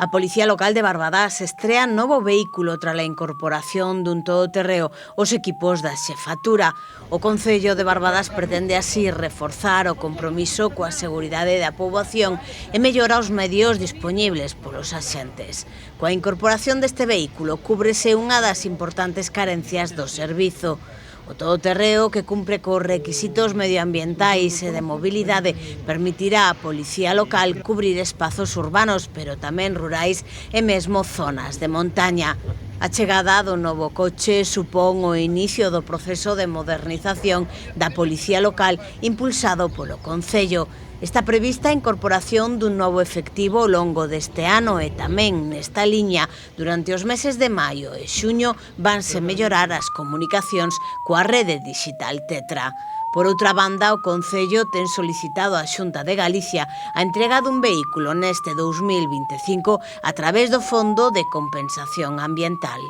A Policía Local de Barbadás estrea novo vehículo tras a incorporación dun todoterreo aos equipos da xefatura. O Concello de Barbadás pretende así reforzar o compromiso coa seguridade da poboación e mellorar os medios dispoñibles polos axentes. Coa incorporación deste vehículo cúbrese unha das importantes carencias do servizo. O todoterreo, que cumpre cos requisitos medioambientais e de mobilidade, permitirá á Policía Local cubrir espazos urbanos, pero tamén rurais e mesmo zonas de montaña. A chegada do novo coche supón o inicio do proceso de modernización da Policía Local impulsado polo Concello. Está prevista a incorporación dun novo efectivo ao longo deste ano e tamén nesta liña, durante os meses de maio e xuño, vanse mellorar as comunicacións coa rede digital Tetra. Por outra banda, o Concello ten solicitado á Xunta de Galicia a entrega dun vehículo neste 2025 a través do Fondo de Compensación Ambiental.